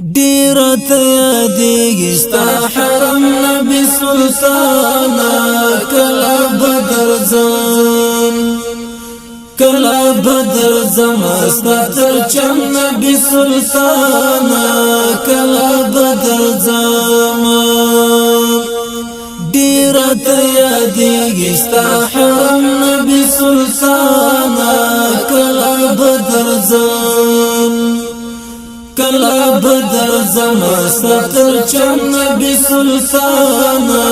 ډیره ته یادیږي ستا حرم نبی سلطانه کله به درځم کله به درځم ستا تر چم نبی سلطانه کله به درځم ډیره ته یادیږي ستا حرم نبی سلطانه کله به درځم کله به درځم ستا تر چم نبی سلطانه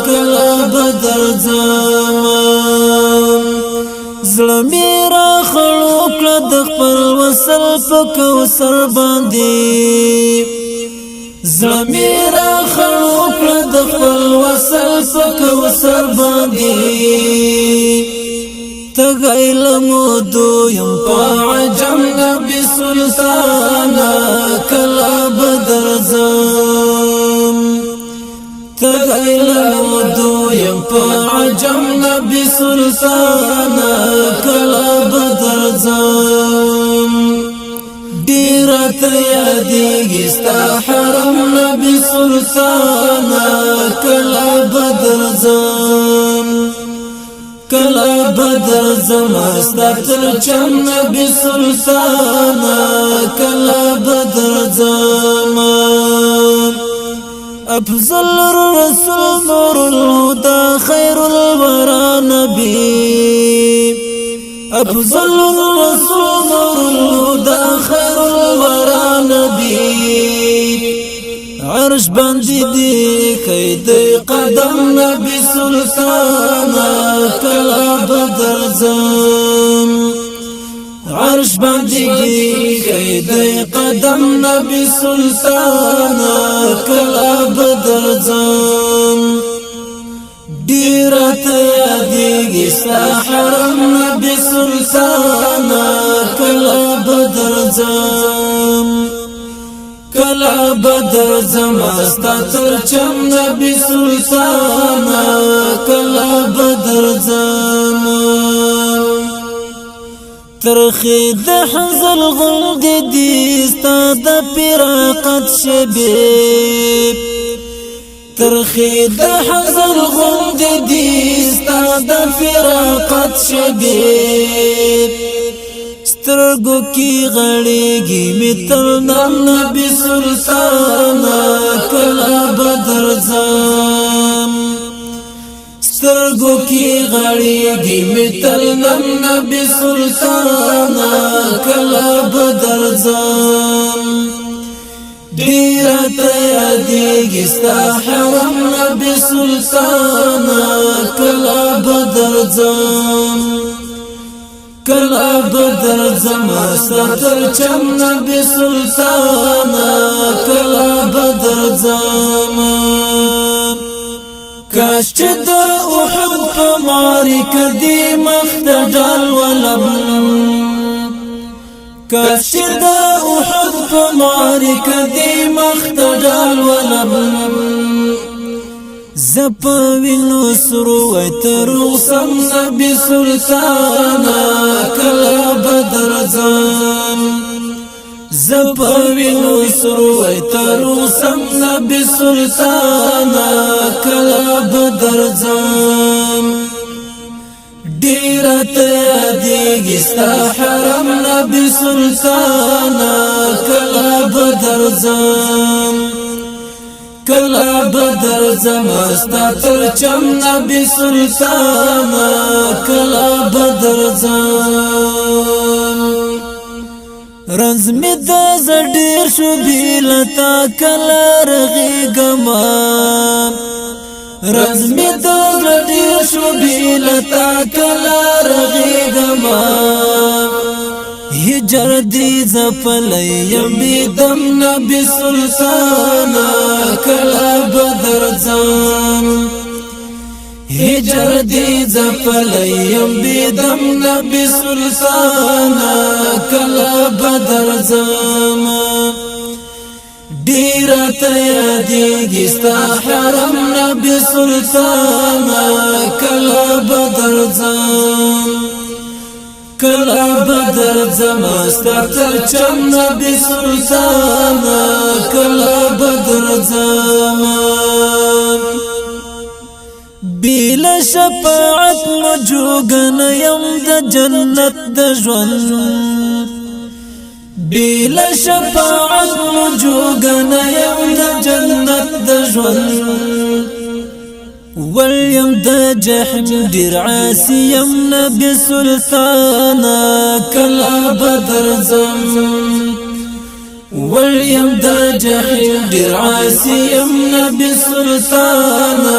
کله به درځم زړه مې راخړو کړه د خپل وصل په کوثر باندې زړه مې راخړو کړه د خپل وصل په کوثر باندې تغیل مودو یم پا عجم نبی سلطانه کلا بدرزم تغیل مودو یم پا عجم نبی سلطانه کلا بدرزم دیرت یادیږي ستا حرم نبی سلطانه کلا بدرزم کلا بدر زمستا تر چم نبی سلطانه کلا بدر زمان افضل الرسول نور الهدى خير الورى نبي افضل الرسول نور الهدى خير الورى نبي عرش باندې دی قید قدم نبی سلطانه کلا بدرځم عرش باندې دی قید قدم نبی سلطانه کلا بدرځم ډیره ته یادیږي ستا حرم نبی سلطانه کلا بدرځم کلا بدر زمستا تر چم نبی سلطانه کلا بدر زم ترخی د حنزل غلد دیستا د پیراقت شبیب ترخی د حنزل غلد دیستا د پیراقت شبیب سترګو کی غړېږي متل نبی سلطانه کلا بدرځم سترګو کی غړېږي متل نبی سلطانه کلا بدرځم ډیره ته یادیږي ستا حرم نبی سلطانه کلا بدرځم کلا بدر زمستا تر چم نبی سلطانه کلا بدر زم کاش چې د احد په معرکه دی مخت ډال ولم کاش چې د احد په معرکه دی مخت ډال ولم زپوینو سرو تروسم نبی سلطانه کلا بدرځم زپوینو سرو تروسم نبی سلطانه کلا بدرځم ډیره ته یادیږي ستا حرم نبی سلطانه کلا بدرځم کلا بدر زمستا تر چم نبی سلطانه کلا بدر زم رنز می د زډیر شو بیلتا کلا رغیګما رنز می د زډیر شو بیلتا کلا رغیګما هجر دی زپلی یمیدم نبی سلطانه کلا بدرځم هجر دی زپلی یمیدم نبی سلطانه کلا بدرځم ډیره ته یادیږي ستا حرم نبی سلطانه کلا بدرځم کلا بدر زمستا تر چم نبی سلطانه شفاعت مجوگن یم د جنت د ژوند بیل شفاعت مجوگن یم د جنت د ژوند ولیم د جحیم ډیر عاصی یم نبی سلطانه کلا بدرځم ولیم د جحیم ډیر عاصی یم نبی سلطانه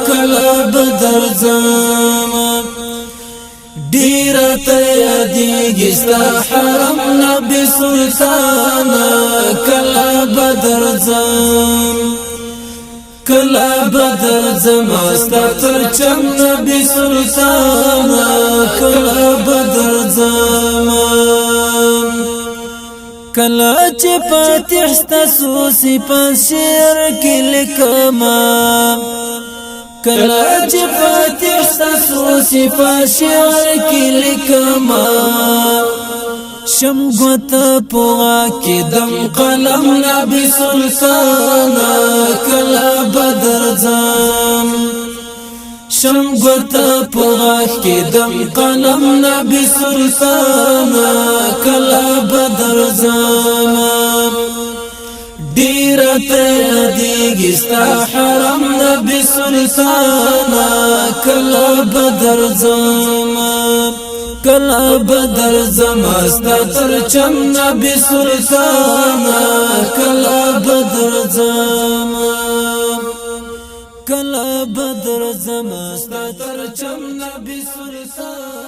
کلا بدرځم ډیر ته یادیږی ستا حرم نبی سلطانه کلا بدرځم کلا بدرځم ستا ترچم نبی سلطانه کلا بدرځم کلا چې فاتح ستاسو صفات شعر کې لیکما کلا چې فاتح ستاسو صفات شعر کې لیکما شم غوتا پوغا کې دم قلم نبی سلطانه کلا بدرځم شم غوتا پوغا کې دم قلم نبی سلطانه کلا بدرځم ډیر ته یادیږی ستا حرم نبی سلطانه کلا بدرځم کلا بدرځم ستا ترچم نبی سلطانه کلا بدرځم کلا بدرځم ستا ترچم نبی سلطانه